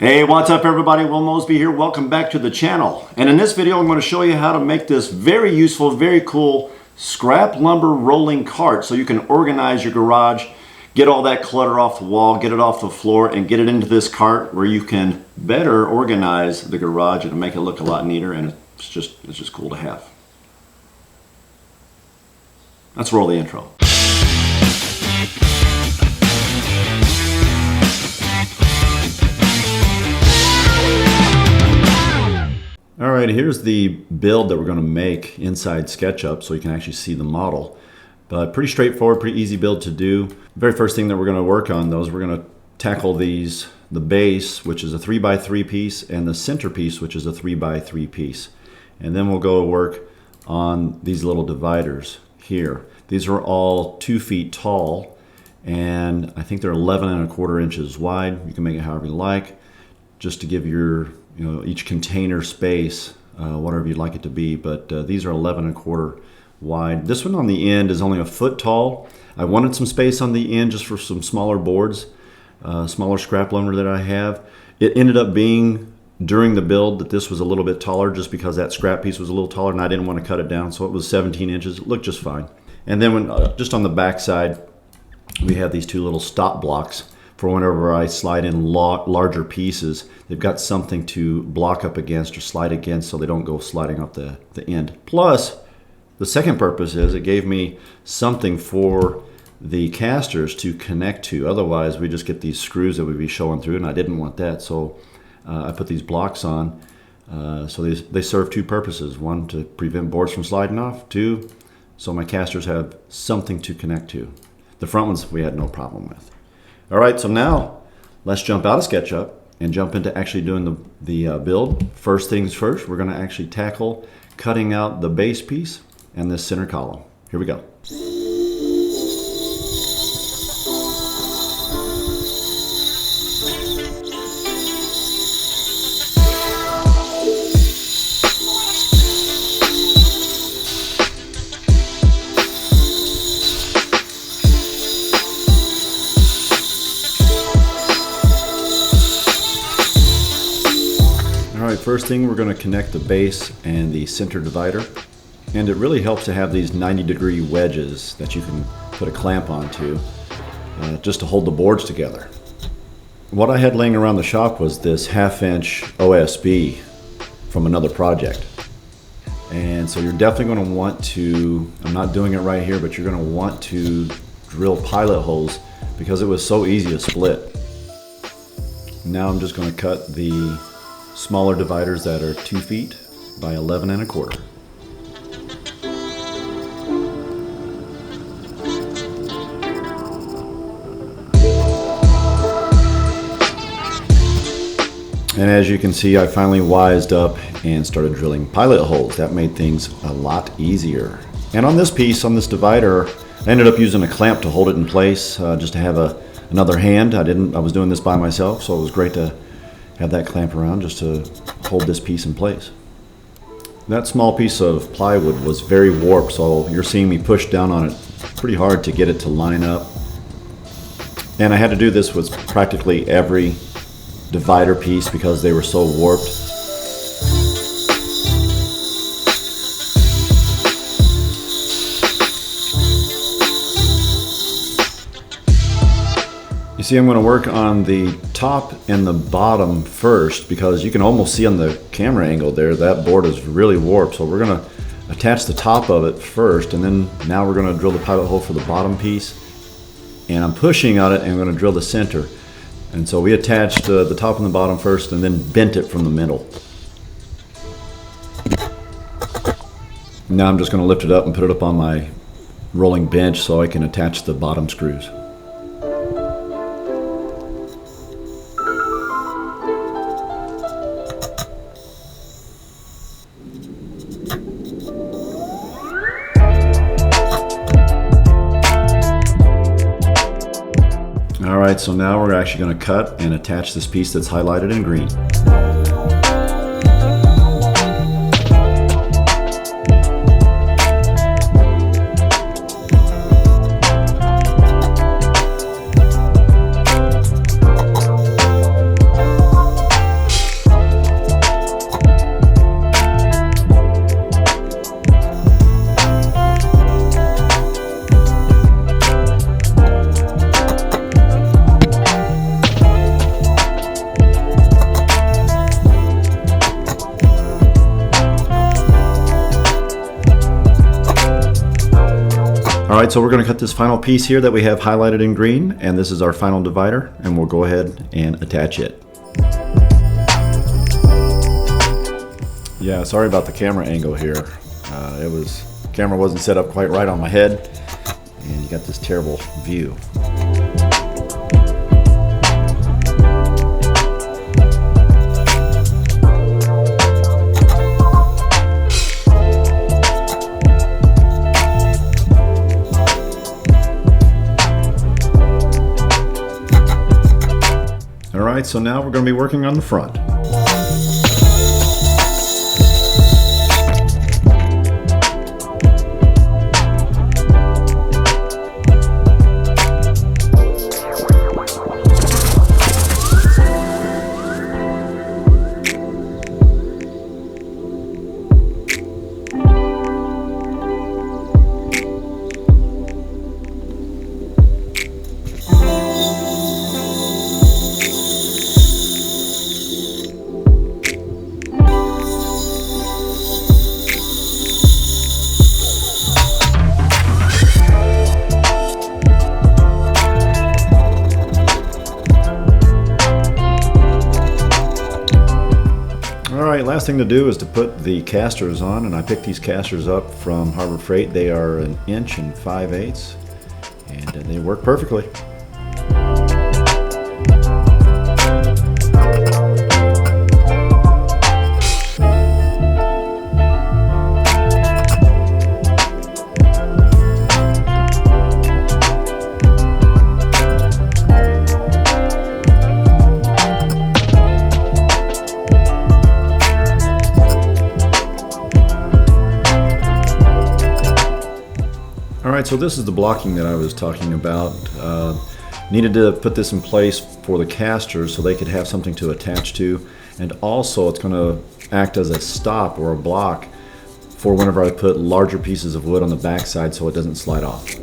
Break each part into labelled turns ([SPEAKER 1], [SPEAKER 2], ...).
[SPEAKER 1] Hey, what's up everybody? Will Mosby here. Welcome back to the channel. And in this video, I'm going to show you how to make this very useful, very cool scrap lumber rolling cart so you can organize your garage, get all that clutter off the wall, get it off the floor, and get it into this cart where you can better organize the garage and make it look a lot neater, and it's just cool to have. Let's roll the intro. All right, here's the build that we're going to make inside SketchUp so you can actually see the model. But pretty straightforward, pretty easy build to do. The very first thing that we're going to work on though is we're going to tackle the base, which is a 3x3 piece, and the centerpiece, which is a 3x3 piece. And then we'll go work on these little dividers here. These are all 2 feet tall, and I think they're 11¼ inches wide. You can make it however you like, just to give your each container space, whatever you'd like it to be, but these are 11¼ wide. This one on the end is only 1 foot tall. I wanted some space on the end just for some smaller boards, smaller scrap lumber that I have. It ended up being during the build that this was a little bit taller just because that scrap piece was a little taller and I didn't want to cut it down, so it was 17 inches. It looked just fine. And then when just on the back side, we have these 2 little stop blocks for whenever I slide in larger pieces. They've got something to block up against or slide against so they don't go sliding off the end. Plus, the second purpose is it gave me something for the casters to connect to. Otherwise, we just get these screws that would be showing through, and I didn't want that. So I put these blocks on. So they serve 2 purposes. 1, to prevent boards from sliding off. 2, so my casters have something to connect to. The front ones we had no problem with. All right, so now let's jump out of SketchUp and jump into actually doing the build. First things first, we're going to actually tackle cutting out the base piece and this center column. Here we go. First thing, we're going to connect the base and the center divider, and it really helps to have these 90-degree wedges that you can put a clamp onto just to hold the boards together. What I had laying around the shop was this 1/2-inch OSB from another project, and so you're definitely going to want to, I'm not doing it right here, but you're going to want to drill pilot holes because it was so easy to split. Now I'm just going to cut the smaller dividers that are 2 feet by 11¼ inches. And as you can see, I finally wised up and started drilling pilot holes. That made things a lot easier. And on this piece, on this divider, I ended up using a clamp to hold it in place, just to have another hand. I was doing this by myself, so it was great to have that clamp around just to hold this piece in place. That small piece of plywood was very warped, so you're seeing me push down on it pretty hard to get it to line up. And I had to do this with practically every divider piece because they were so warped. You see, I'm going to work on the top and the bottom first because you can almost see on the camera angle there that board is really warped. So we're going to attach the top of it first, and then now we're going to drill the pilot hole for the bottom piece. And I'm pushing on it and I'm going to drill the center. And so we attached the top and the bottom first and then bent it from the middle. Now I'm just going to lift it up and put it up on my rolling bench so I can attach the bottom screws. Alright, so now we're actually going to cut and attach this piece that's highlighted in green. right, so we're going to cut this final piece here that we have highlighted in green, and this is our final divider, and we'll go ahead and attach it. Yeah, sorry about the camera angle here. Camera wasn't set up quite right on my head, and you got this terrible view. All right, so now we're going to be working on the front. Alright, last thing to do is to put the casters on, and I picked these casters up from Harbor Freight. They are 1 inch and 5/8, and they work perfectly. Alright, so this is the blocking that I was talking about. Needed to put this in place for the casters so they could have something to attach to, and also it's going to act as a stop or a block for whenever I put larger pieces of wood on the backside so it doesn't slide off.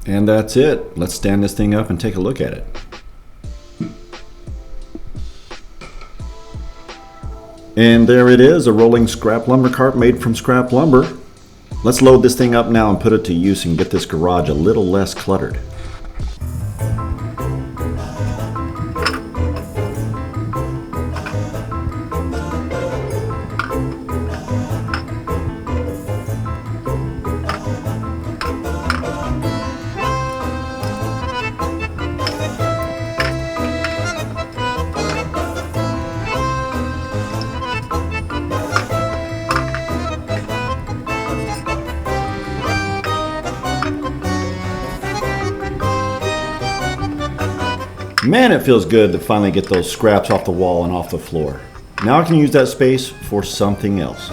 [SPEAKER 1] And that's it. Let's stand this thing up and take a look at it. And there it is, a rolling scrap lumber cart made from scrap lumber. Let's load this thing up now and put it to use and get this garage a little less cluttered. Man, it feels good to finally get those scraps off the wall and off the floor. Now I can use that space for something else.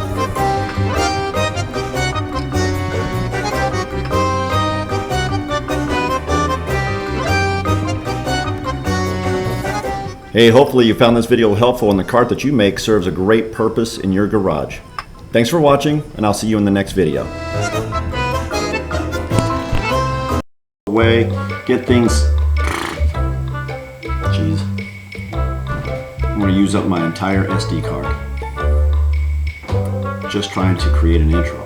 [SPEAKER 1] Hey, hopefully you found this video helpful and the cart that you make serves a great purpose in your garage. Thanks for watching, and I'll see you in the next video. Get things. Jeez. I'm going to use up my entire SD card just trying to create an intro.